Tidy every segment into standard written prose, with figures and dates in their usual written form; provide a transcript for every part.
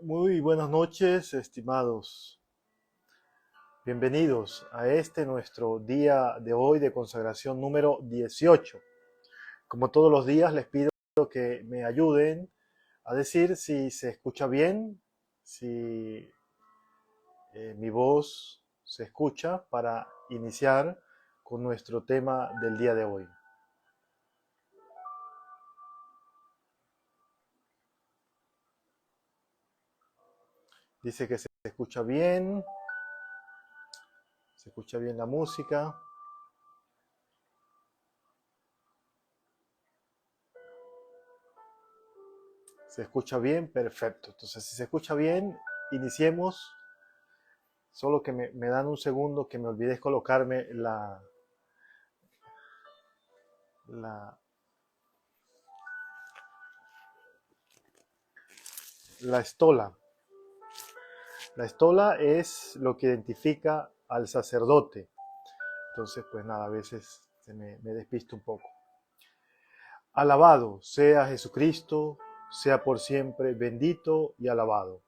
Muy buenas noches, estimados. Bienvenidos a nuestro día de hoy de consagración número 18. Como todos los días, les pido que me ayuden a decir si se escucha bien, si mi voz se escucha para iniciar con nuestro tema del día de hoy. Dice que se escucha bien la música. ¿Se escucha bien? Perfecto. Entonces, si se escucha bien, iniciemos. Solo que me dan un segundo que me olvidé colocarme la estola. La estola es lo que identifica al sacerdote. Entonces, pues nada, a veces me despisto un poco. Alabado sea Jesucristo, sea por siempre bendito y alabado.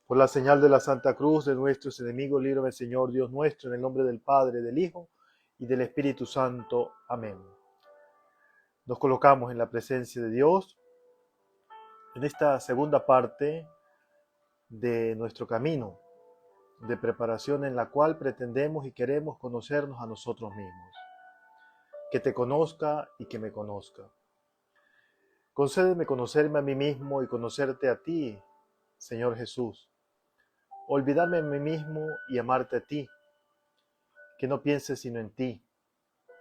Por la señal de la Santa Cruz de nuestros enemigos, líbrame, Señor Dios nuestro, en el nombre del Padre, del Hijo y del Espíritu Santo. Amén. Nos colocamos en la presencia de Dios en esta segunda parte de nuestro camino de preparación en la cual pretendemos y queremos conocernos a nosotros mismos. Que te conozca y que me conozca. Concédeme conocerme a mí mismo y conocerte a ti, Señor Jesús. Olvidarme de mí mismo y amarte a ti. Que no piense sino en ti.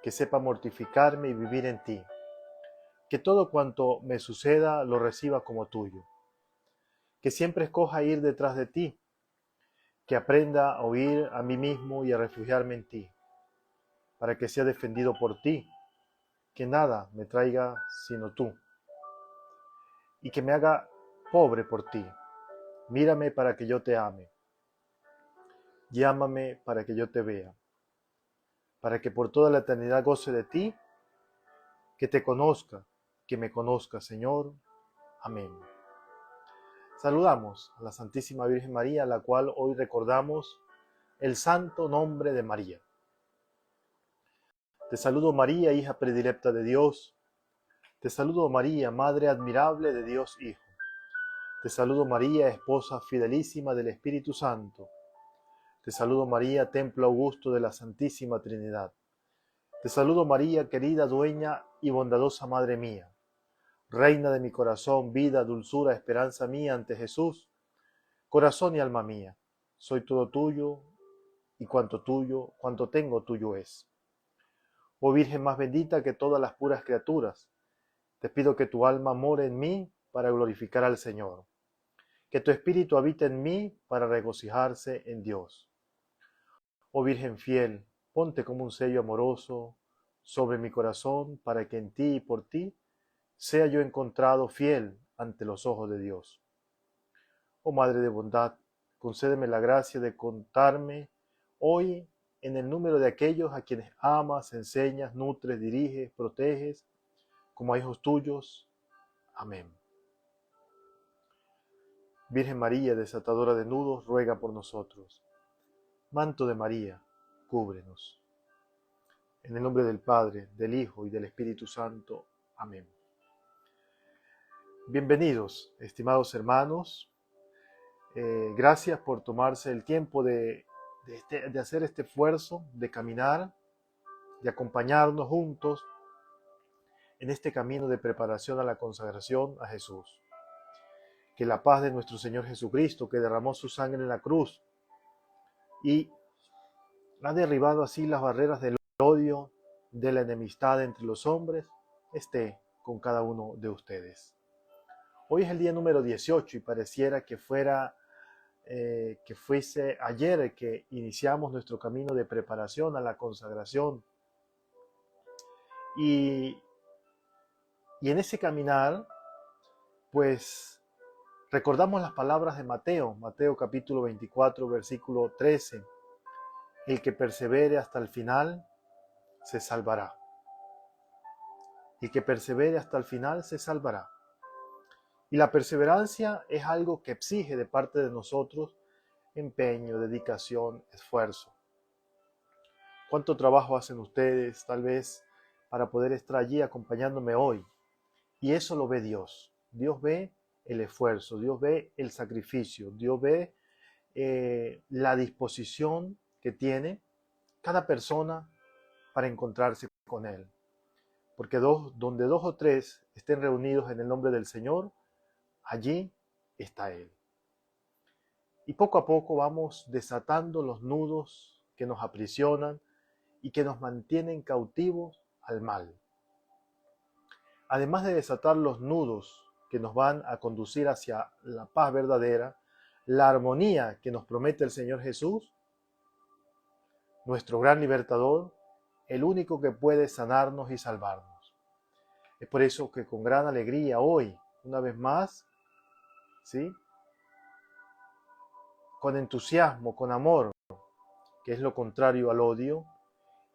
Que sepa mortificarme y vivir en ti. Que todo cuanto me suceda lo reciba como tuyo. Que siempre escoja ir detrás de ti. Que aprenda a oír a mí mismo y a refugiarme en ti. Para que sea defendido por ti. Que nada me traiga sino tú. Y que me haga pobre por ti. Mírame para que yo te ame. Llámame para que yo te vea. Para que por toda la eternidad goce de ti. Que te conozca, que me conozca, Señor. Amén. Saludamos a la Santísima Virgen María, a la cual hoy recordamos el santo nombre de María. Te saludo, María, hija predilecta de Dios. Te saludo, María, Madre admirable de Dios Hijo. Te saludo, María, esposa fidelísima del Espíritu Santo. Te saludo, María, templo augusto de la Santísima Trinidad. Te saludo, María, querida dueña y bondadosa Madre mía. Reina de mi corazón, vida, dulzura, esperanza mía ante Jesús. Corazón y alma mía, soy todo tuyo, y cuanto tengo tuyo es. Oh Virgen más bendita que todas las puras criaturas, te pido que tu alma more en mí para glorificar al Señor, que tu espíritu habite en mí para regocijarse en Dios. Oh Virgen fiel, ponte como un sello amoroso sobre mi corazón para que en ti y por ti sea yo encontrado fiel ante los ojos de Dios. Oh Madre de bondad, concédeme la gracia de contarme hoy en el número de aquellos a quienes amas, enseñas, nutres, diriges, proteges, como a hijos tuyos. Amén. Virgen María, desatadora de nudos, ruega por nosotros. Manto de María, cúbrenos. En el nombre del Padre, del Hijo y del Espíritu Santo. Amén. Bienvenidos, estimados hermanos. Gracias por tomarse el tiempo de de hacer este esfuerzo, de caminar, de acompañarnos juntos en este camino de preparación a la consagración a Jesús. Que la paz de nuestro Señor Jesucristo, que derramó su sangre en la cruz y ha derribado así las barreras del odio, de la enemistad entre los hombres, esté con cada uno de ustedes. Hoy es el día número 18 y pareciera que fuese ayer que iniciamos nuestro camino de preparación a la consagración. Y en ese caminar, pues recordamos las palabras de Mateo capítulo 24, versículo 13. El que persevere hasta el final se salvará. El que persevere hasta el final se salvará. Y la perseverancia es algo que exige de parte de nosotros empeño, dedicación, esfuerzo. ¿Cuánto trabajo hacen ustedes, tal vez, para poder estar allí acompañándome hoy? Y eso lo ve Dios. Dios ve el esfuerzo, Dios ve el sacrificio, Dios ve la disposición que tiene cada persona para encontrarse con Él. Porque donde dos o tres estén reunidos en el nombre del Señor, allí está Él. Y poco a poco vamos desatando los nudos que nos aprisionan y que nos mantienen cautivos al mal. Además de desatar los nudos que nos van a conducir hacia la paz verdadera, la armonía que nos promete el Señor Jesús, nuestro gran libertador, el único que puede sanarnos y salvarnos. Es por eso que con gran alegría hoy, una vez más, ¿sí?, con entusiasmo, con amor, que es lo contrario al odio,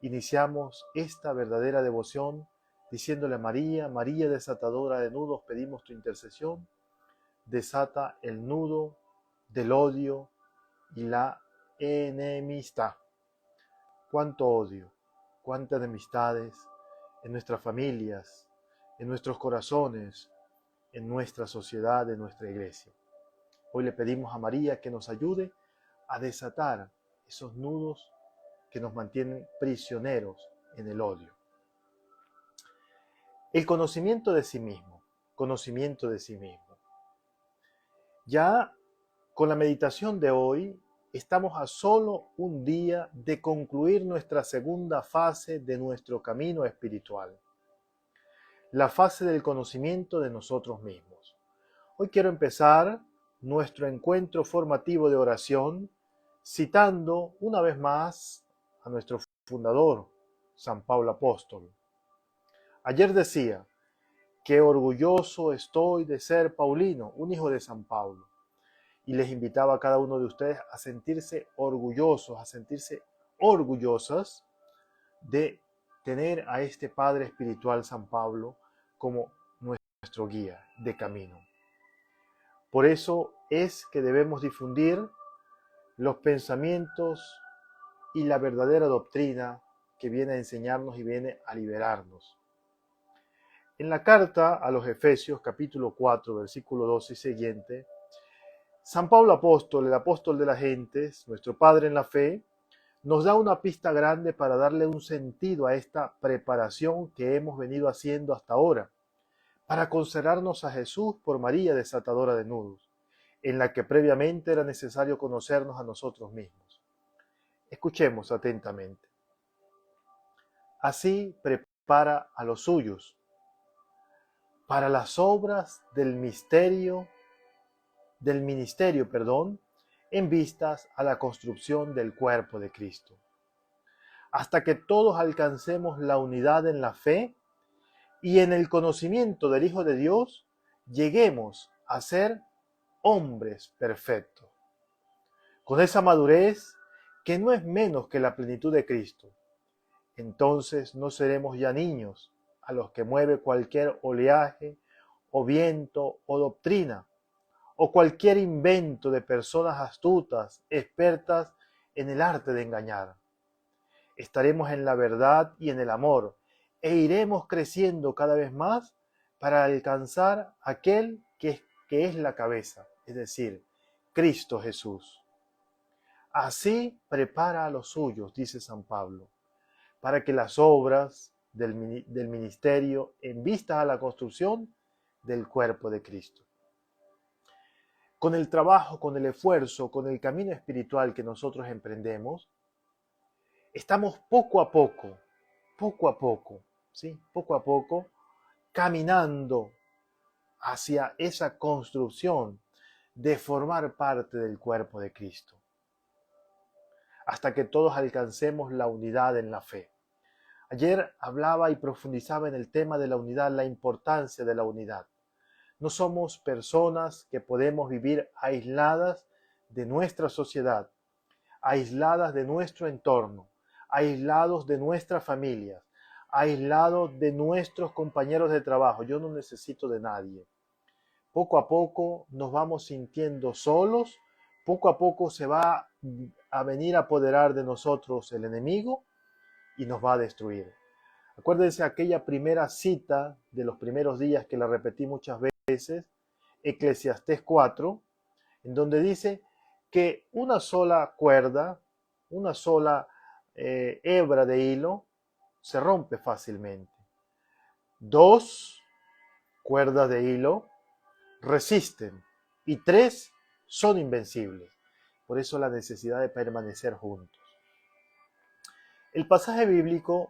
iniciamos esta verdadera devoción diciéndole a María, María desatadora de nudos, pedimos tu intercesión, desata el nudo del odio y la enemistad. Cuánto odio, cuántas enemistades en nuestras familias, en nuestros corazones, en nuestra sociedad, en nuestra iglesia. Hoy le pedimos a María que nos ayude a desatar esos nudos que nos mantienen prisioneros en el odio. El conocimiento de sí mismo, conocimiento de sí mismo. Ya con la meditación de hoy estamos a solo un día de concluir nuestra segunda fase de nuestro camino espiritual, la fase del conocimiento de nosotros mismos. Hoy quiero empezar nuestro encuentro formativo de oración citando una vez más a nuestro fundador, San Pablo Apóstol. Ayer decía, qué orgulloso estoy de ser paulino, un hijo de San Pablo. Y les invitaba a cada uno de ustedes a sentirse orgullosos, a sentirse orgullosas de tener a este Padre espiritual San Pablo como nuestro guía de camino. Por eso es que debemos difundir los pensamientos y la verdadera doctrina que viene a enseñarnos y viene a liberarnos. En la carta a los Efesios, capítulo 4, versículo 12 y siguiente, San Pablo Apóstol, el apóstol de las gentes, nuestro Padre en la fe, nos da una pista grande para darle un sentido a esta preparación que hemos venido haciendo hasta ahora, para consagrarnos a Jesús por María desatadora de nudos, en la que previamente era necesario conocernos a nosotros mismos. Escuchemos atentamente. Así prepara a los suyos para las obras del ministerio, en vistas a la construcción del cuerpo de Cristo, hasta que todos alcancemos la unidad en la fe y en el conocimiento del Hijo de Dios, lleguemos a ser hombres perfectos, con esa madurez que no es menos que la plenitud de Cristo. Entonces no seremos ya niños a los que mueve cualquier oleaje o viento o doctrina, o cualquier invento de personas astutas, expertas en el arte de engañar. Estaremos en la verdad y en el amor, e iremos creciendo cada vez más para alcanzar aquel que es la cabeza, es decir, Cristo Jesús. Así prepara a los suyos, dice San Pablo, para que las obras del ministerio en vista a la construcción del cuerpo de Cristo. Con el trabajo, con el esfuerzo, con el camino espiritual que nosotros emprendemos, estamos poco a poco, ¿sí? Poco a poco, caminando hacia esa construcción de formar parte del cuerpo de Cristo, hasta que todos alcancemos la unidad en la fe. Ayer hablaba y profundizaba en el tema de la unidad, la importancia de la unidad. No somos personas que podemos vivir aisladas de nuestra sociedad, aisladas de nuestro entorno, aislados de nuestras familias, aislados de nuestros compañeros de trabajo. Yo no necesito de nadie. Poco a poco nos vamos sintiendo solos, poco a poco se va a venir a apoderar de nosotros el enemigo y nos va a destruir. Acuérdense aquella primera cita de los primeros días que la repetí muchas veces, Eclesiastés 4, en donde dice que una sola cuerda, una sola hebra de hilo, se rompe fácilmente. 2 cuerdas de hilo resisten y 3 son invencibles. Por eso la necesidad de permanecer juntos. El pasaje bíblico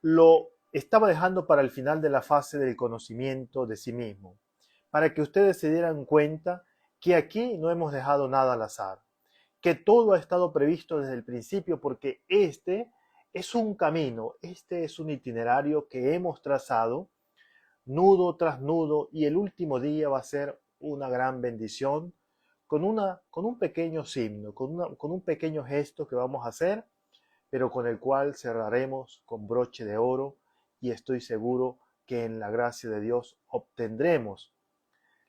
lo estaba dejando para el final de la fase del conocimiento de sí mismo, para que ustedes se dieran cuenta que aquí no hemos dejado nada al azar, que todo ha estado previsto desde el principio, porque este es un camino, este es un itinerario que hemos trazado, nudo tras nudo, y el último día va a ser una gran bendición, con un pequeño signo, con un pequeño gesto que vamos a hacer, pero con el cual cerraremos con broche de oro, y estoy seguro que en la gracia de Dios obtendremos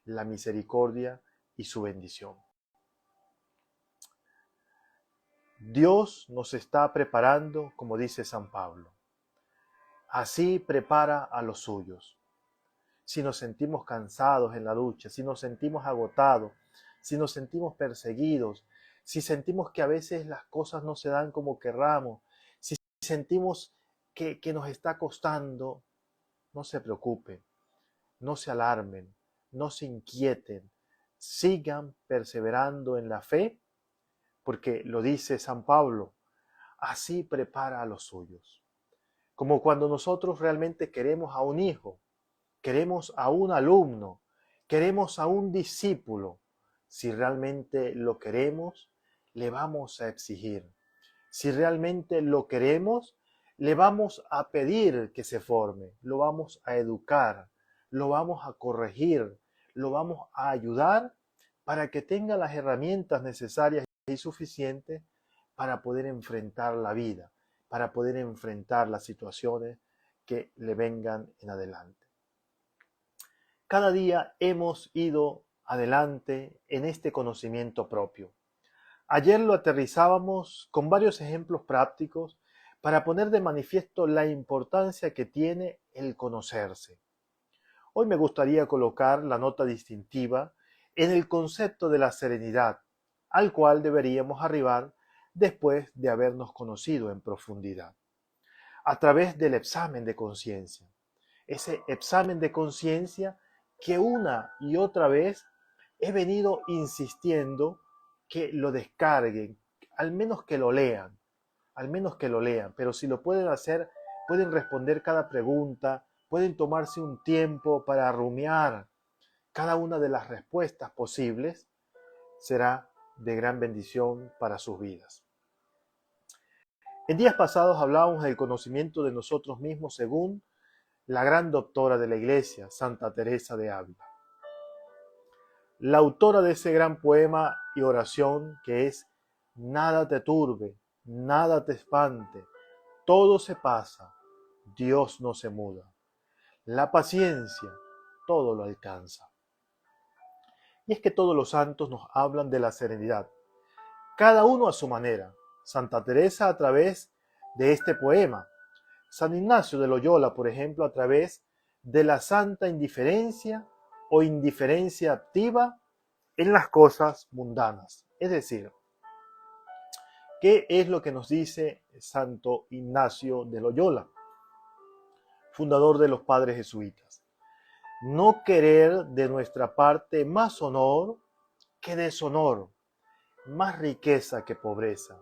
la misericordia y su bendición. Dios nos está preparando, como dice San Pablo. Así prepara a los suyos. Si nos sentimos cansados en la lucha, si nos sentimos agotados, si nos sentimos perseguidos, si sentimos que a veces las cosas no se dan como querramos, si sentimos que nos está costando, no se preocupen, no se alarmen, no se inquieten, sigan perseverando en la fe, porque lo dice San Pablo, así prepara a los suyos. Como cuando nosotros realmente queremos a un hijo, queremos a un alumno, queremos a un discípulo. Si realmente lo queremos, le vamos a exigir. Si realmente lo queremos, le vamos a pedir que se forme, lo vamos a educar, lo vamos a corregir, lo vamos a ayudar para que tenga las herramientas necesarias y suficientes para poder enfrentar la vida, para poder enfrentar las situaciones que le vengan en adelante. Cada día hemos ido adelante en este conocimiento propio. Ayer lo aterrizábamos con varios ejemplos prácticos para poner de manifiesto la importancia que tiene el conocerse. Hoy me gustaría colocar la nota distintiva en el concepto de la serenidad, al cual deberíamos arribar después de habernos conocido en profundidad, a través del examen de conciencia. Ese examen de conciencia que una y otra vez he venido insistiendo que lo descarguen, al menos que lo lean, pero si lo pueden hacer, pueden responder cada pregunta, pueden tomarse un tiempo para rumiar cada una de las respuestas posibles, será de gran bendición para sus vidas. En días pasados hablábamos del conocimiento de nosotros mismos según la gran doctora de la Iglesia, Santa Teresa de Ávila. La autora de ese gran poema y oración que es nada te turbe, nada te espante, todo se pasa, Dios no se muda. La paciencia todo lo alcanza. Y es que todos los santos nos hablan de la serenidad, cada uno a su manera. Santa Teresa a través de este poema, San Ignacio de Loyola, por ejemplo, a través de la santa indiferencia o indiferencia activa en las cosas mundanas. Es decir, ¿Qué es lo que nos dice Santo Ignacio de Loyola, fundador de los padres jesuitas? No querer de nuestra parte más honor que deshonor, más riqueza que pobreza,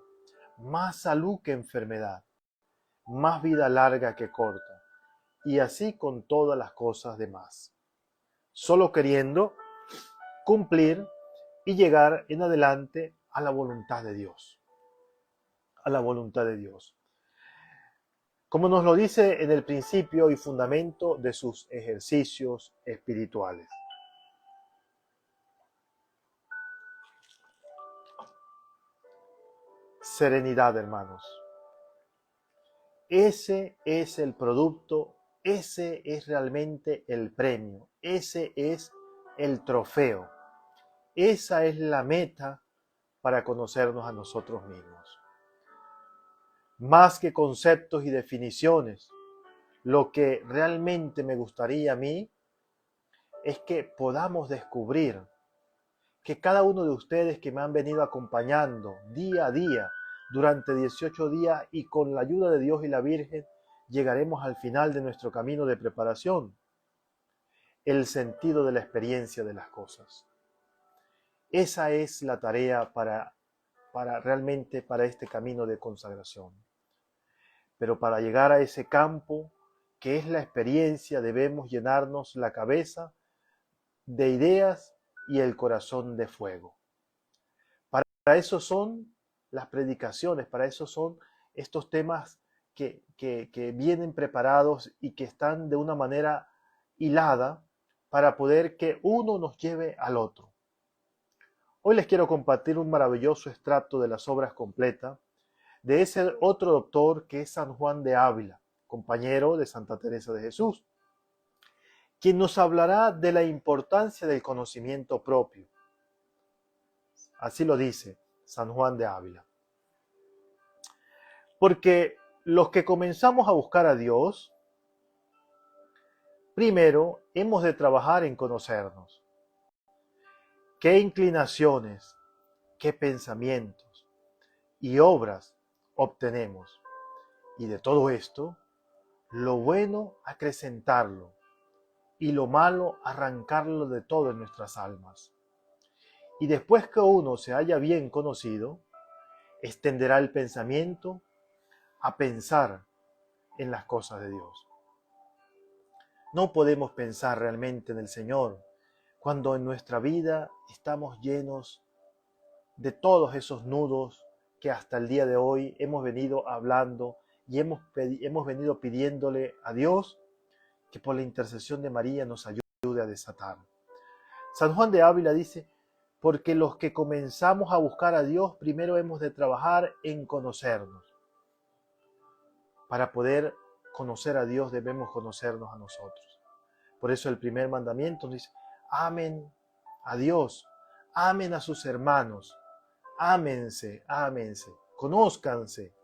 más salud que enfermedad, más vida larga que corta, y así con todas las cosas demás. Solo queriendo cumplir y llegar en adelante a la voluntad de Dios. A la voluntad de Dios. Como nos lo dice en el principio y fundamento de sus ejercicios espirituales. Serenidad, hermanos. Ese es el producto, ese es realmente el premio, ese es el trofeo, esa es la meta para conocernos a nosotros mismos. Más que conceptos y definiciones, lo que realmente me gustaría a mí es que podamos descubrir que cada uno de ustedes que me han venido acompañando día a día durante 18 días y con la ayuda de Dios y la Virgen llegaremos al final de nuestro camino de preparación, el sentido de la experiencia de las cosas. Esa es la tarea para realmente para este camino de consagración. Pero para llegar a ese campo que es la experiencia debemos llenarnos la cabeza de ideas y el corazón de fuego. Para eso son las predicaciones, para eso son estos temas que vienen preparados y que están de una manera hilada para poder que uno nos lleve al otro. Hoy les quiero compartir un maravilloso extracto de las obras completas de ese otro doctor que es San Juan de Ávila, compañero de Santa Teresa de Jesús, quien nos hablará de la importancia del conocimiento propio. Así lo dice San Juan de Ávila. Porque los que comenzamos a buscar a Dios, primero hemos de trabajar en conocernos. ¿Qué inclinaciones, qué pensamientos y obras obtenemos? Y de todo esto, lo bueno acrecentarlo y lo malo arrancarlo de todo en nuestras almas. Y después que uno se haya bien conocido, extenderá el pensamiento a pensar en las cosas de Dios. No podemos pensar realmente en el Señor cuando en nuestra vida estamos llenos de todos esos nudos que hasta el día de hoy hemos venido hablando y hemos venido pidiéndole a Dios que por la intercesión de María nos ayude a desatar. San Juan de Ávila dice, porque los que comenzamos a buscar a Dios, primero hemos de trabajar en conocernos. Para poder conocer a Dios debemos conocernos a nosotros. Por eso el primer mandamiento nos dice, amen a Dios, amen a sus hermanos, ámense, conózcanse,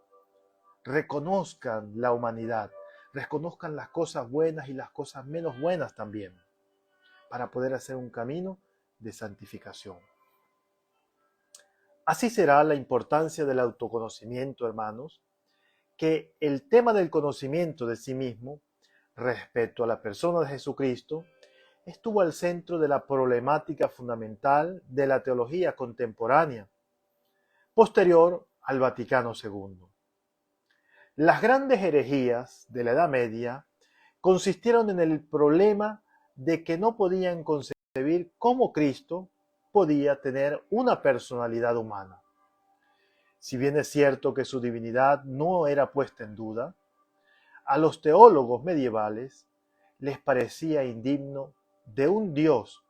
reconozcan la humanidad, reconozcan las cosas buenas y las cosas menos buenas también, para poder hacer un camino de santificación. Así será la importancia del autoconocimiento, hermanos, que el tema del conocimiento de sí mismo respecto a la persona de Jesucristo estuvo al centro de la problemática fundamental de la teología contemporánea, posterior al Vaticano II. Las grandes herejías de la Edad Media consistieron en el problema de que no podían concebir cómo Cristo podía tener una personalidad humana. Si bien es cierto que su divinidad no era puesta en duda, a los teólogos medievales les parecía indigno de un Dios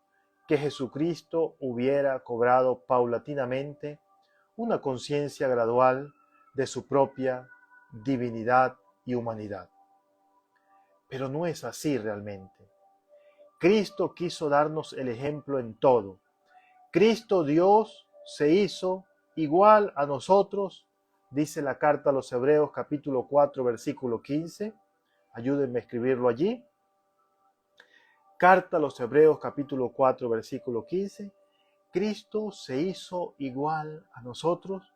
que Jesucristo hubiera cobrado paulatinamente una conciencia gradual de su propia divinidad y humanidad. Pero no es así realmente. Cristo quiso darnos el ejemplo en todo. Cristo Dios se hizo igual a nosotros, dice la carta a los Hebreos capítulo 4 versículo 15. Ayúdenme a escribirlo allí. Carta a los Hebreos capítulo 4 versículo 15. Cristo se hizo igual a nosotros,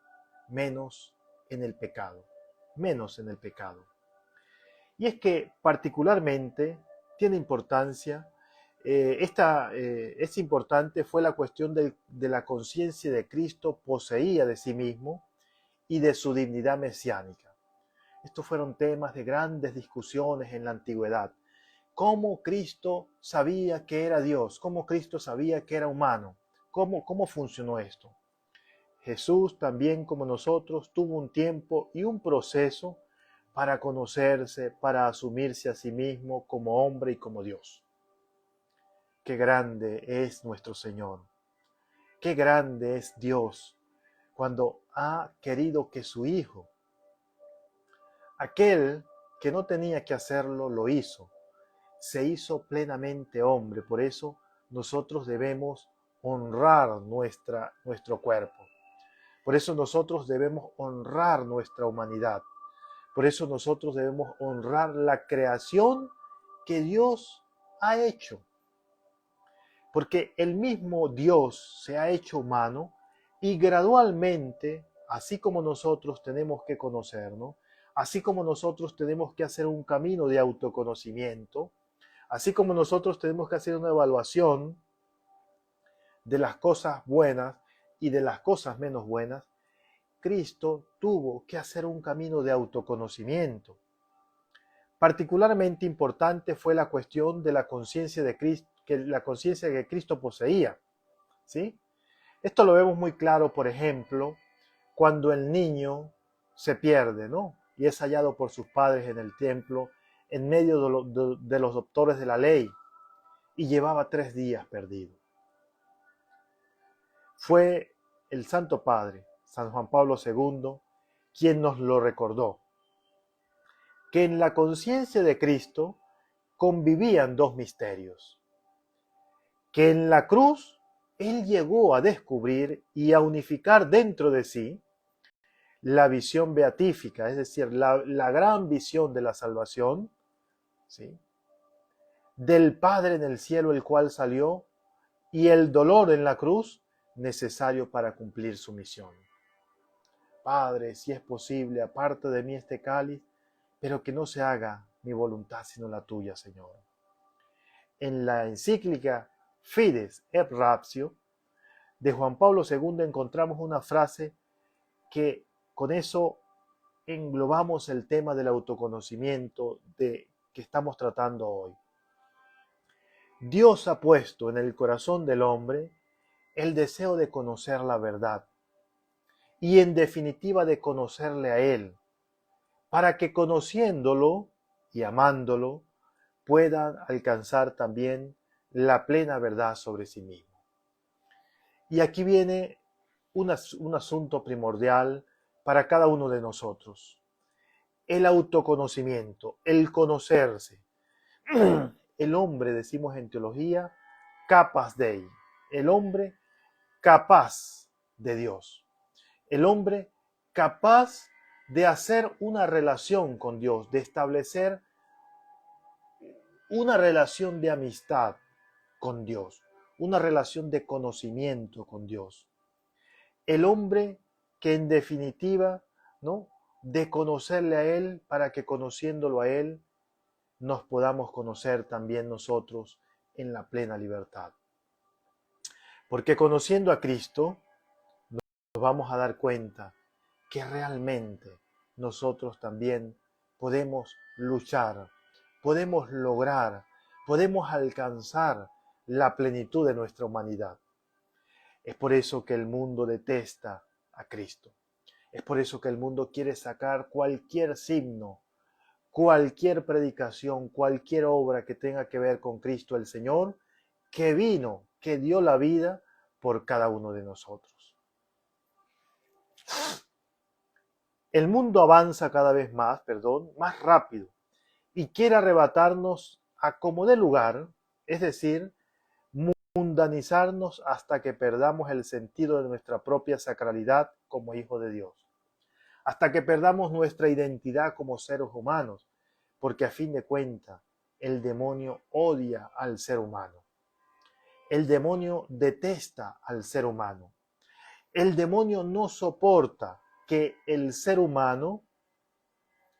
menos en el pecado, menos en el pecado. Y es que particularmente tiene importancia, es importante, fue la cuestión de la conciencia de Cristo poseía de sí mismo y de su dignidad mesiánica. Estos fueron temas de grandes discusiones en la antigüedad. ¿Cómo Cristo sabía que era Dios? ¿Cómo Cristo sabía que era humano? ¿Cómo funcionó esto? Jesús, también como nosotros, tuvo un tiempo y un proceso para conocerse, para asumirse a sí mismo como hombre y como Dios. Qué grande es nuestro Señor. Qué grande es Dios cuando ha querido que su Hijo, aquel que no tenía que hacerlo, lo hizo. Se hizo plenamente hombre. Por eso nosotros debemos honrar nuestro cuerpo. Por eso nosotros debemos honrar nuestra humanidad. Por eso nosotros debemos honrar la creación que Dios ha hecho. Porque el mismo Dios se ha hecho humano y gradualmente, así como nosotros tenemos que conocernos, así como nosotros tenemos que hacer un camino de autoconocimiento, así como nosotros tenemos que hacer una evaluación de las cosas buenas y de las cosas menos buenas, Cristo tuvo que hacer un camino de autoconocimiento. Particularmente importante fue la cuestión de la conciencia de Cristo, la conciencia que Cristo poseía, ¿sí? Esto lo vemos muy claro, por ejemplo, cuando el niño se pierde, ¿no? Y es hallado por sus padres en el templo, en medio de los doctores de la ley, y llevaba 3 días perdido. Fue el Santo Padre, San Juan Pablo II, quien nos lo recordó, que en la conciencia de Cristo convivían 2 misterios, que en la cruz Él llegó a descubrir y a unificar dentro de sí la visión beatífica, es decir, la gran visión de la salvación, ¿sí?, del Padre en el cielo, el cual salió, y el dolor en la cruz necesario para cumplir su misión. Padre, si es posible, aparta de mí este cáliz, pero que no se haga mi voluntad sino la tuya, Señor. En la encíclica Fides et Ratio de Juan Pablo II encontramos una frase que con eso englobamos el tema del autoconocimiento que estamos tratando hoy. Dios ha puesto en el corazón del hombre el deseo de conocer la verdad y en definitiva de conocerle a Él, para que conociéndolo y amándolo puedan alcanzar también la plena verdad sobre sí mismo. Y aquí viene un asunto primordial para cada uno de nosotros: el autoconocimiento, el conocerse. El hombre, decimos en teología, capaz Dei, el hombre capaz de Dios, el hombre capaz de hacer una relación con Dios, de establecer una relación de amistad con Dios, una relación de conocimiento con Dios. El hombre que en definitiva, ¿no?, de conocerle a Él para que conociéndolo a Él nos podamos conocer también nosotros en la plena libertad. Porque conociendo a Cristo nos vamos a dar cuenta que realmente nosotros también podemos luchar, podemos lograr, podemos alcanzar la plenitud de nuestra humanidad. Es por eso que el mundo detesta a Cristo. Es por eso que el mundo quiere sacar cualquier signo, cualquier predicación, cualquier obra que tenga que ver con Cristo el Señor, que vino, que dio la vida por cada uno de nosotros. El mundo avanza cada vez más rápido, y quiere arrebatarnos a como dé lugar, es decir, mundanizarnos hasta que perdamos el sentido de nuestra propia sacralidad como hijos de Dios, hasta que perdamos nuestra identidad como seres humanos, porque a fin de cuentas el demonio odia al ser humano. El demonio detesta al ser humano. El demonio no soporta que el ser humano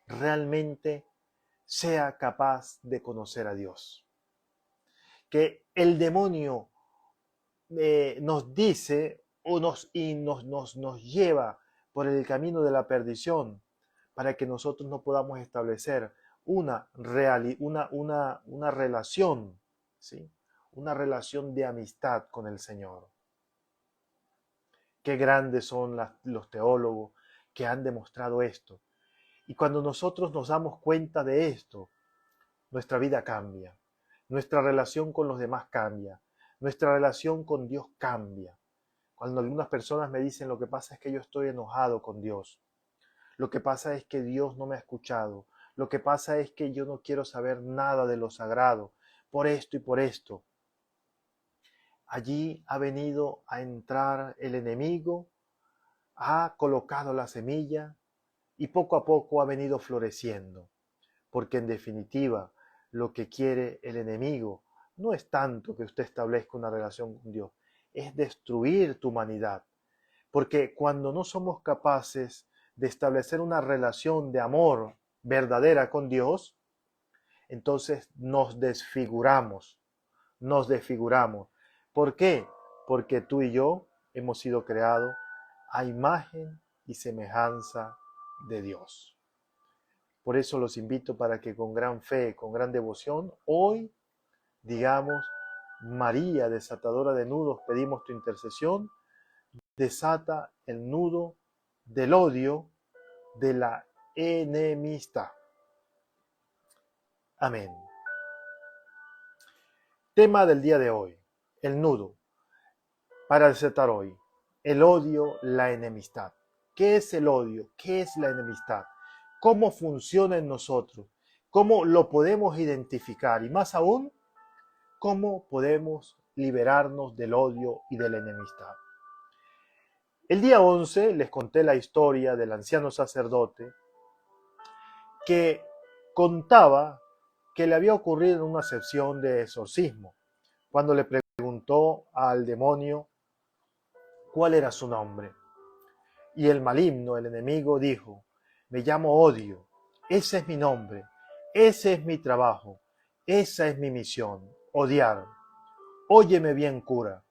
realmente sea capaz de conocer a Dios. Que el demonio nos dice o nos lleva por el camino de la perdición para que nosotros no podamos establecer una relación, ¿sí? Una relación de amistad con el Señor. Qué grandes son los teólogos que han demostrado esto. Y cuando nosotros nos damos cuenta de esto, nuestra vida cambia, nuestra relación con los demás cambia, nuestra relación con Dios cambia. Cuando algunas personas me dicen, lo que pasa es que yo estoy enojado con Dios, lo que pasa es que Dios no me ha escuchado, lo que pasa es que yo no quiero saber nada de lo sagrado, por esto y por esto. Allí ha venido a entrar el enemigo, ha colocado la semilla y poco a poco ha venido floreciendo, porque en definitiva lo que quiere el enemigo no es tanto que usted establezca una relación con Dios, es destruir tu humanidad, porque cuando no somos capaces de establecer una relación de amor verdadera con Dios, entonces nos desfiguramos, nos desfiguramos. ¿Por qué? Porque tú y yo hemos sido creados a imagen y semejanza de Dios. Por eso los invito para que con gran fe, con gran devoción, hoy digamos, María, desatadora de nudos, pedimos tu intercesión, desata el nudo del odio, de la enemistad. Amén. Tema del día de hoy, el nudo. Para desatar hoy, el odio, la enemistad. ¿Qué es el odio? ¿Qué es la enemistad? ¿Cómo funciona en nosotros? ¿Cómo lo podemos identificar? Y más aún, ¿cómo podemos liberarnos del odio y de la enemistad? El día 11 les conté la historia del anciano sacerdote que contaba que le había ocurrido en una sesión de exorcismo, cuando le preguntó al demonio cuál era su nombre. Y el maligno, el enemigo, dijo, me llamo Odio, ese es mi nombre, ese es mi trabajo, esa es mi misión, odiar. Óyeme bien, cura,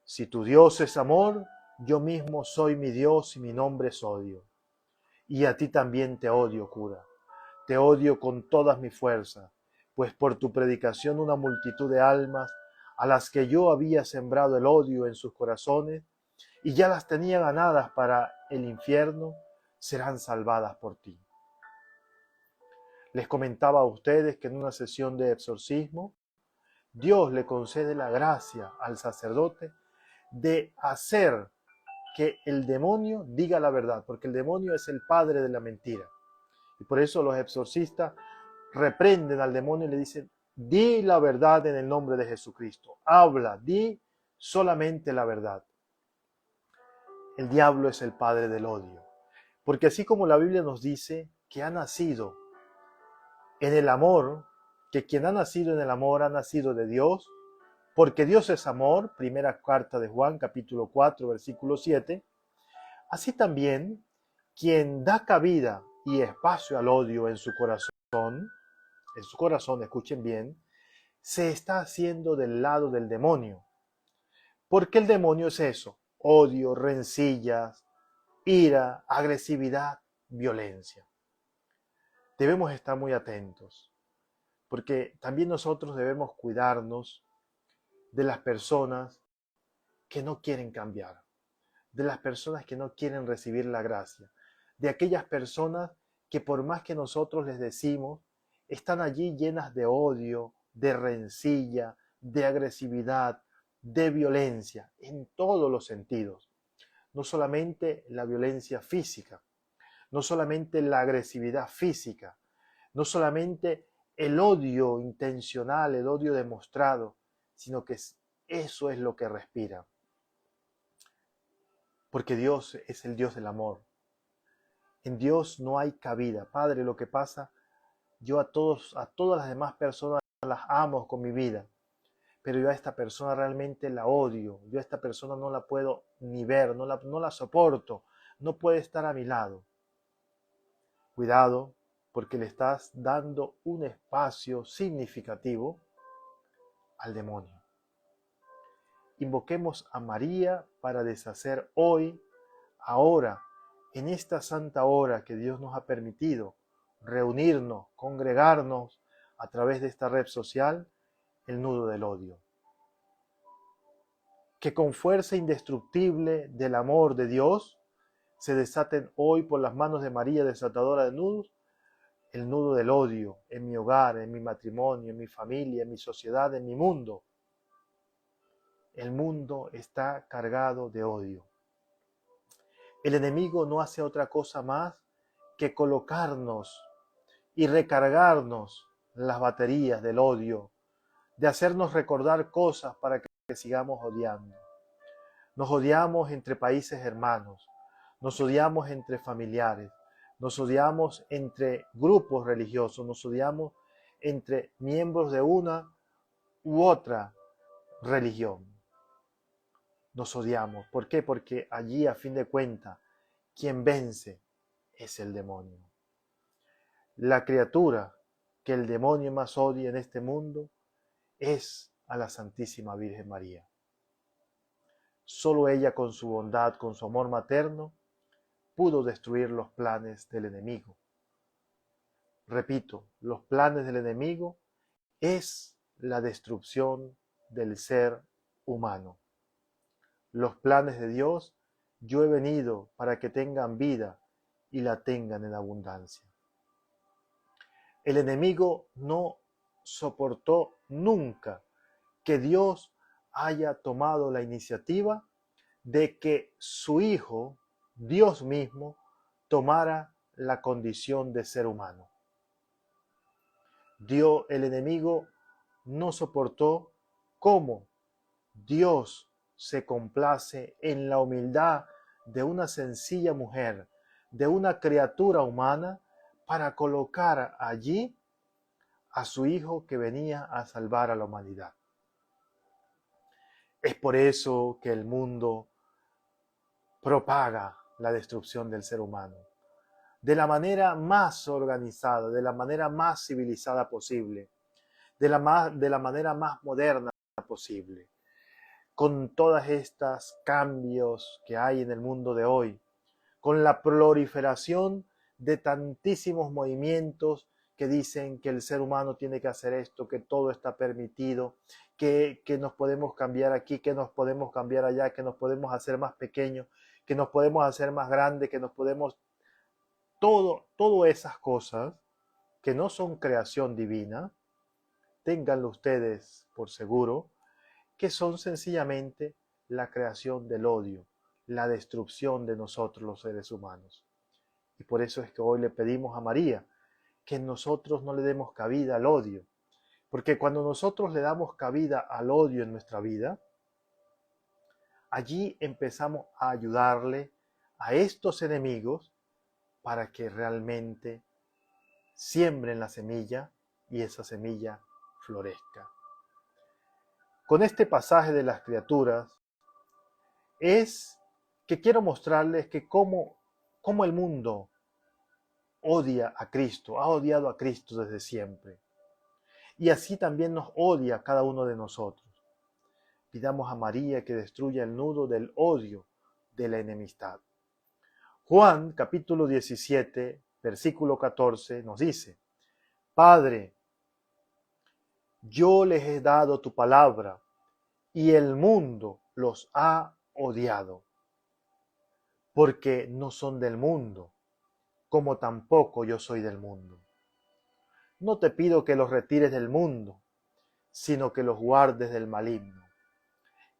si tu Dios es amor, yo mismo soy mi Dios y mi nombre es odio. Y a ti también te odio, cura. Te odio con todas mis fuerzas, pues por tu predicación una multitud de almas a las que yo había sembrado el odio en sus corazones y ya las tenía ganadas para el infierno, serán salvadas por ti. Les comentaba a ustedes que en una sesión de exorcismo, Dios le concede la gracia al sacerdote de hacer que el demonio diga la verdad, porque el demonio es el padre de la mentira. Y por eso los exorcistas reprenden al demonio y le dicen, di la verdad en el nombre de Jesucristo. Habla, di solamente la verdad. El diablo es el padre del odio. Porque así como la Biblia nos dice que ha nacido en el amor, que quien ha nacido en el amor ha nacido de Dios, porque Dios es amor, primera carta de Juan, capítulo 4, versículo 7, así también quien da cabida y espacio al odio en su corazón, escuchen bien, se está haciendo del lado del demonio. Porque el demonio es eso, odio, rencillas, ira, agresividad, violencia. Debemos estar muy atentos, porque también nosotros debemos cuidarnos de las personas que no quieren cambiar, de las personas que no quieren recibir la gracia, de aquellas personas que por más que nosotros les decimos, están allí llenas de odio, de rencilla, de agresividad, de violencia, en todos los sentidos. No solamente la violencia física, no solamente la agresividad física, no solamente el odio intencional, el odio demostrado, sino que eso es lo que respira. Porque Dios es el Dios del amor. En Dios no hay cabida. Padre, lo que pasa, yo a todas las demás personas las amo con mi vida, pero yo a esta persona realmente la odio. Yo a esta persona no la puedo ni ver, no la soporto, no puede estar a mi lado. Cuidado, porque le estás dando un espacio significativo al demonio. Invoquemos a María para deshacer hoy, ahora, en esta santa hora que Dios nos ha permitido reunirnos, congregarnos a través de esta red social, el nudo del odio. Que con fuerza indestructible del amor de Dios se desaten hoy por las manos de María desatadora de nudos, el nudo del odio en mi hogar, en mi matrimonio, en mi familia, en mi sociedad, en mi mundo. El mundo está cargado de odio. El enemigo no hace otra cosa más que colocarnos y recargarnos las baterías del odio, de hacernos recordar cosas para que sigamos odiando. Nos odiamos entre países hermanos, nos odiamos entre familiares, nos odiamos entre grupos religiosos, nos odiamos entre miembros de una u otra religión. Nos odiamos. ¿Por qué? Porque allí, a fin de cuentas, quien vence es el demonio. La criatura que el demonio más odia en este mundo es a la Santísima Virgen María. Solo ella, con su bondad, con su amor materno, pudo destruir los planes del enemigo. Repito, los planes del enemigo es la destrucción del ser humano. Los planes de Dios, yo he venido para que tengan vida y la tengan en abundancia. El enemigo no soportó nunca que Dios haya tomado la iniciativa de que su Hijo, Dios mismo, tomara la condición de ser humano. El enemigo no soportó cómo Dios se complace en la humildad de una sencilla mujer, de una criatura humana, para colocar allí a su Hijo que venía a salvar a la humanidad. Es por eso que el mundo propaga la destrucción del ser humano de la manera más organizada, de la manera más civilizada posible, de la manera más moderna posible. Con todas estas cambios que hay en el mundo de hoy, con la proliferación de tantísimos movimientos que dicen que el ser humano tiene que hacer esto, que todo está permitido, que nos podemos cambiar aquí, que nos podemos cambiar allá, que nos podemos hacer más pequeños, que nos podemos hacer más grandes, que nos podemos... Todas esas cosas que no son creación divina, ténganlo ustedes por seguro, que son sencillamente la creación del odio, la destrucción de nosotros los seres humanos. Y por eso es que hoy le pedimos a María que nosotros no le demos cabida al odio, porque cuando nosotros le damos cabida al odio en nuestra vida, allí empezamos a ayudarle a estos enemigos para que realmente siembren la semilla y esa semilla florezca. Con este pasaje de las criaturas es que quiero mostrarles que cómo el mundo odia a Cristo, ha odiado a Cristo desde siempre. Y así también nos odia a cada uno de nosotros. Pidamos a María que destruya el nudo del odio, de la enemistad. Juan, capítulo 17, versículo 14, nos dice: Padre, yo les he dado tu palabra, y el mundo los ha odiado, porque no son del mundo, como tampoco yo soy del mundo. No te pido que los retires del mundo, sino que los guardes del maligno.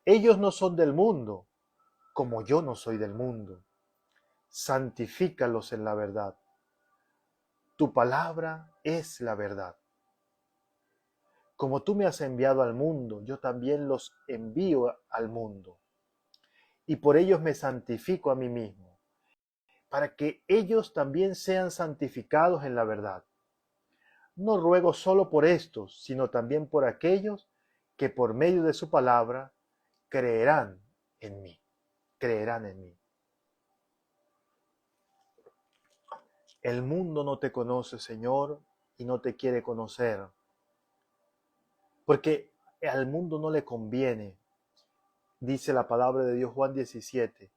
Ellos no son del mundo, como yo no soy del mundo. Santifícalos en la verdad. Tu palabra es la verdad. Como tú me has enviado al mundo, yo también los envío al mundo. Y por ellos me santifico a mí mismo, para que ellos también sean santificados en la verdad. No ruego solo por estos, sino también por aquellos que por medio de su palabra creerán en mí. Creerán en mí. El mundo no te conoce, Señor, y no te quiere conocer, porque al mundo no le conviene. Dice la palabra de Dios, Juan 17,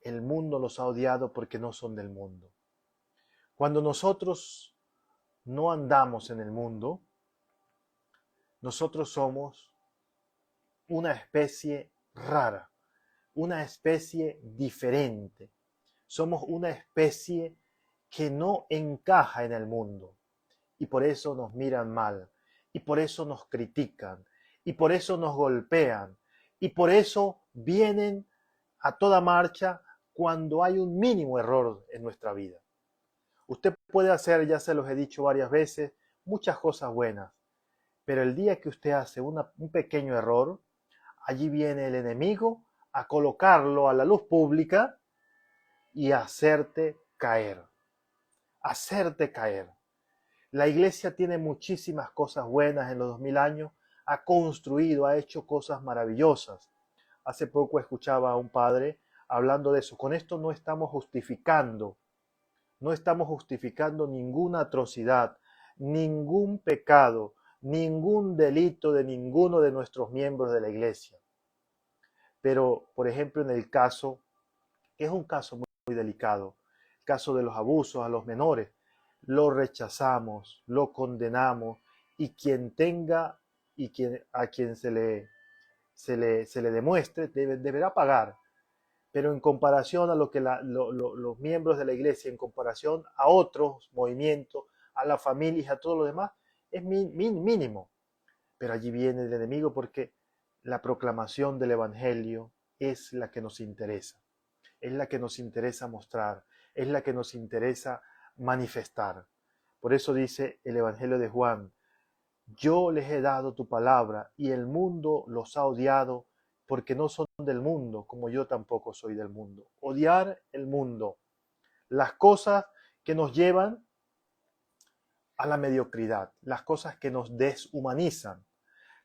el mundo los ha odiado porque no son del mundo. Cuando nosotros no andamos en el mundo, nosotros somos una especie rara, una especie diferente. Somos una especie que no encaja en el mundo y por eso nos miran mal y por eso nos critican y por eso nos golpean y por eso vienen a toda marcha cuando hay un mínimo error en nuestra vida. Usted puede hacer, ya se los he dicho varias veces, muchas cosas buenas, pero el día que usted hace un pequeño error, allí viene el enemigo a colocarlo a la luz pública y a hacerte caer. Hacerte caer. La iglesia tiene muchísimas cosas buenas en los 2000 años, ha construido, ha hecho cosas maravillosas. Hace poco escuchaba a un padre hablando de eso. Con esto no estamos justificando ninguna atrocidad, ningún pecado, ningún delito de ninguno de nuestros miembros de la iglesia. Pero, por ejemplo, en el caso, que es un caso muy delicado, el caso de los abusos a los menores, lo rechazamos, lo condenamos y quien tenga y a quien se le demuestre deberá pagar. Pero en comparación a lo que los miembros de la iglesia, en comparación a otros movimientos, a las familias, a todo lo demás, es mínimo. Pero allí viene el enemigo porque la proclamación del evangelio es la que nos interesa. Es la que nos interesa mostrar, es la que nos interesa manifestar. Por eso dice el Evangelio de Juan, yo les he dado tu palabra y el mundo los ha odiado porque no son del mundo, como yo tampoco soy del mundo. Odiar el mundo, las cosas que nos llevan a la mediocridad, las cosas que nos deshumanizan,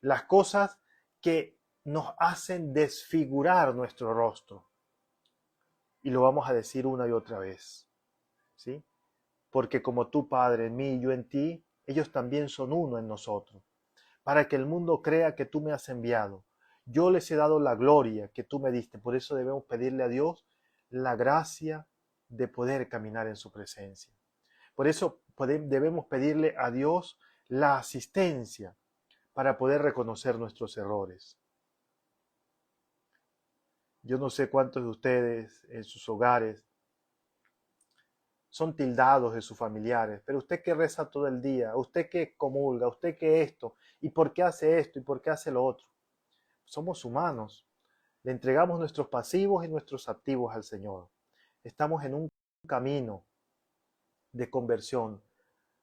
las cosas que nos hacen desfigurar nuestro rostro. Y lo vamos a decir una y otra vez, ¿sí? Porque como tú, Padre, en mí y yo en ti, ellos también son uno en nosotros, para que el mundo crea que tú me has enviado. Yo les he dado la gloria que tú me diste, por eso debemos pedirle a Dios la gracia de poder caminar en su presencia. Por eso debemos pedirle a Dios la asistencia para poder reconocer nuestros errores. Yo no sé cuántos de ustedes en sus hogares son tildados de sus familiares, pero usted que reza todo el día, usted que comulga, usted que esto, y por qué hace esto y por qué hace lo otro. Somos humanos, le entregamos nuestros pasivos y nuestros activos al Señor. Estamos en un camino de conversión,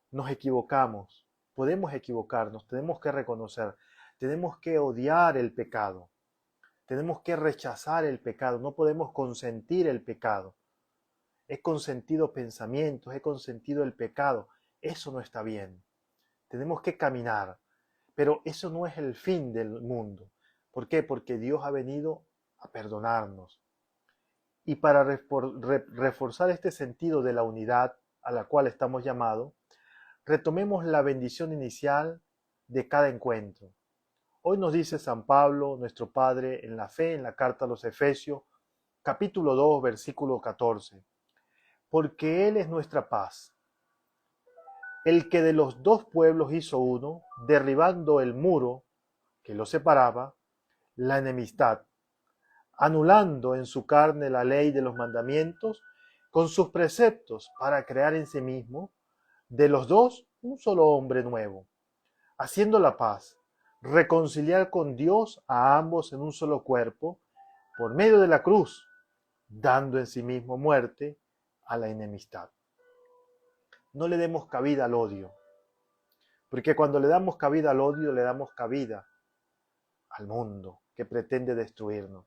nos equivocamos, podemos equivocarnos, tenemos que reconocer, tenemos que odiar el pecado, tenemos que rechazar el pecado, no podemos consentir el pecado. He consentido pensamientos, he consentido el pecado. Eso no está bien. Tenemos que caminar. Pero eso no es el fin del mundo. ¿Por qué? Porque Dios ha venido a perdonarnos. Y para reforzar este sentido de la unidad a la cual estamos llamados, retomemos la bendición inicial de cada encuentro. Hoy nos dice San Pablo, nuestro Padre en la fe, en la carta a los Efesios, capítulo 2, versículo 14. Porque Él es nuestra paz, el que de los dos pueblos hizo uno, derribando el muro que los separaba, la enemistad, anulando en su carne la ley de los mandamientos, con sus preceptos para crear en sí mismo, de los dos, un solo hombre nuevo, haciendo la paz, reconciliar con Dios a ambos en un solo cuerpo, por medio de la cruz, dando en sí mismo muerte a la enemistad. No le demos cabida al odio, porque cuando le damos cabida al odio, le damos cabida al mundo que pretende destruirnos.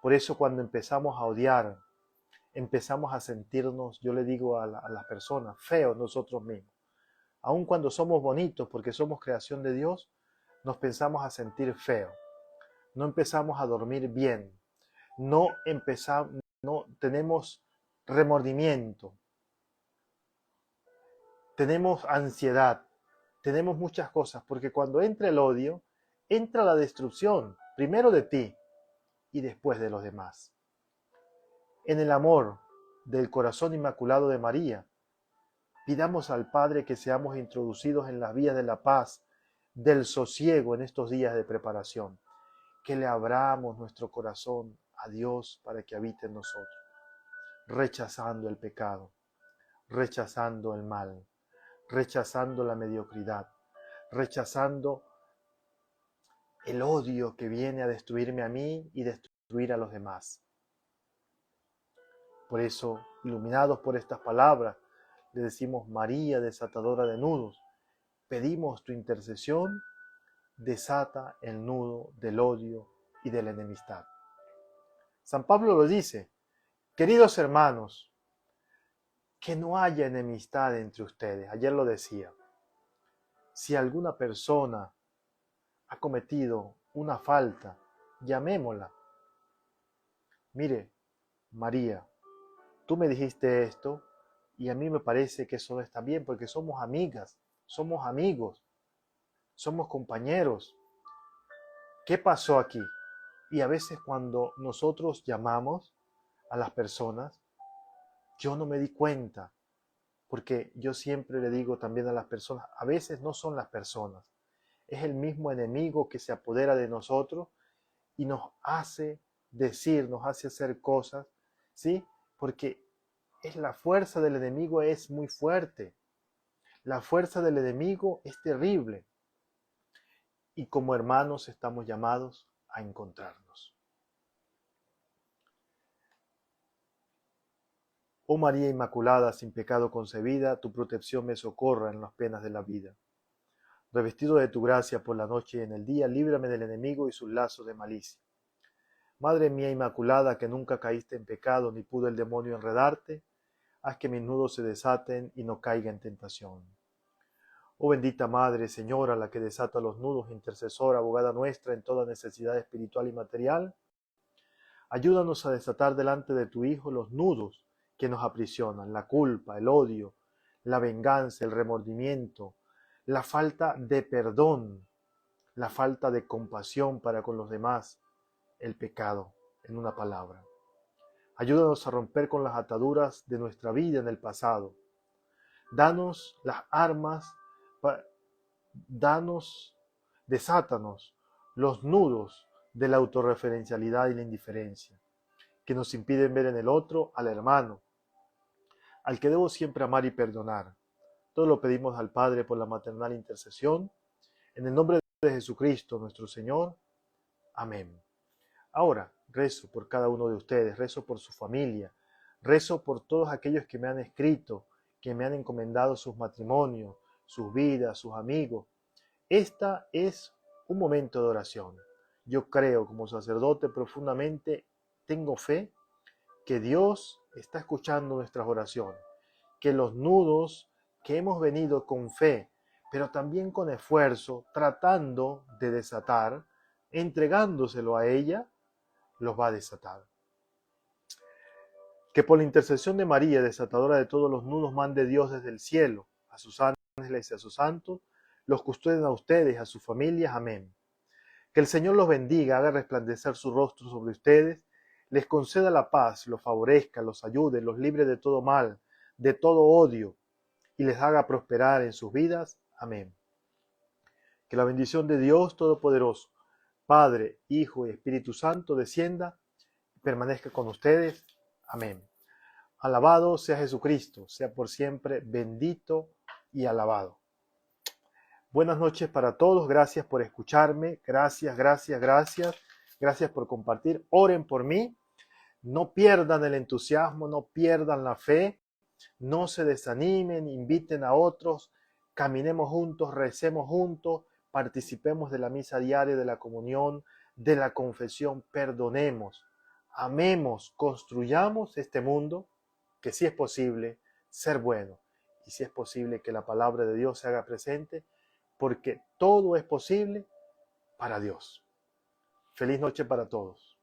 Por eso cuando empezamos a odiar, empezamos a sentirnos, yo le digo a las personas, feos nosotros mismos. Aun cuando somos bonitos, porque somos creación de Dios, nos pensamos a sentir feo. No empezamos a dormir bien. No tenemos remordimiento. tenemos ansiedad, tenemos muchas cosas, porque cuando entra el odio, entra la destrucción, primero de ti y después de los demás. En el amor del corazón inmaculado de María, pidamos al Padre que seamos introducidos en las vías de la paz, del sosiego en estos días de preparación, que le abramos nuestro corazón a Dios para que habite en nosotros, rechazando el pecado, rechazando el mal, rechazando la mediocridad, rechazando el odio que viene a destruirme a mí y destruir a los demás. Por eso, iluminados por estas palabras, le decimos: María, desatadora de nudos, pedimos tu intercesión, desata el nudo del odio y de la enemistad. San Pablo lo dice: queridos hermanos, que no haya enemistad entre ustedes. Ayer lo decía. Si alguna persona ha cometido una falta, llamémosla. Mire, María, tú me dijiste esto y a mí me parece que eso no está bien, porque somos amigas, somos amigos, somos compañeros. ¿Qué pasó aquí? Y a veces cuando nosotros llamamos a las personas, yo no me di cuenta, porque yo siempre le digo también a las personas, a veces no son las personas, es el mismo enemigo que se apodera de nosotros y nos hace decir, nos hace hacer cosas, ¿sí? Porque la fuerza del enemigo es muy fuerte, la fuerza del enemigo es terrible, y como hermanos estamos llamados a encontrarnos. Oh María Inmaculada, sin pecado concebida, tu protección me socorra en las penas de la vida. Revestido de tu gracia por la noche y en el día, líbrame del enemigo y sus lazos de malicia. Madre mía Inmaculada, que nunca caíste en pecado ni pudo el demonio enredarte, haz que mis nudos se desaten y no caiga en tentación. Oh bendita Madre, Señora, la que desata los nudos, intercesora, abogada nuestra en toda necesidad espiritual y material, ayúdanos a desatar delante de tu Hijo los nudos que nos aprisionan, la culpa, el odio, la venganza, el remordimiento, la falta de perdón, la falta de compasión para con los demás, el pecado, en una palabra. Ayúdanos a romper con las ataduras de nuestra vida en el pasado. Danos las armas, desátanos los nudos de la autorreferencialidad y la indiferencia, que nos impiden ver en el otro al hermano, al que debo siempre amar y perdonar. Todo lo pedimos al Padre por la maternal intercesión, en el nombre de Jesucristo nuestro Señor. Amén. Ahora, rezo por cada uno de ustedes, rezo por su familia, rezo por todos aquellos que me han escrito, que me han encomendado sus matrimonios, sus vidas, sus amigos. Esta es un momento de oración. Yo creo como sacerdote profundamente, tengo fe que Dios está escuchando nuestras oraciones, que los nudos que hemos venido con fe, pero también con esfuerzo, tratando de desatar, entregándoselo a ella, los va a desatar. Que por la intercesión de María, desatadora de todos los nudos, mande Dios desde el cielo a sus ángeles y a sus santos, los custodien a ustedes, a sus familias. Amén. Que el Señor los bendiga, haga resplandecer su rostro sobre ustedes, les conceda la paz, los favorezca, los ayude, los libre de todo mal, de todo odio, y les haga prosperar en sus vidas. Amén. Que la bendición de Dios Todopoderoso, Padre, Hijo y Espíritu Santo, descienda y permanezca con ustedes. Amén. Alabado sea Jesucristo, sea por siempre bendito y alabado. Buenas noches para todos, gracias por escucharme, gracias por compartir, oren por mí, no pierdan el entusiasmo, no pierdan la fe, no se desanimen, inviten a otros, caminemos juntos, recemos juntos, participemos de la misa diaria, de la comunión, de la confesión, perdonemos, amemos, construyamos este mundo, que sí es posible ser bueno, y si es posible que la palabra de Dios se haga presente, porque todo es posible para Dios. Feliz noche para todos.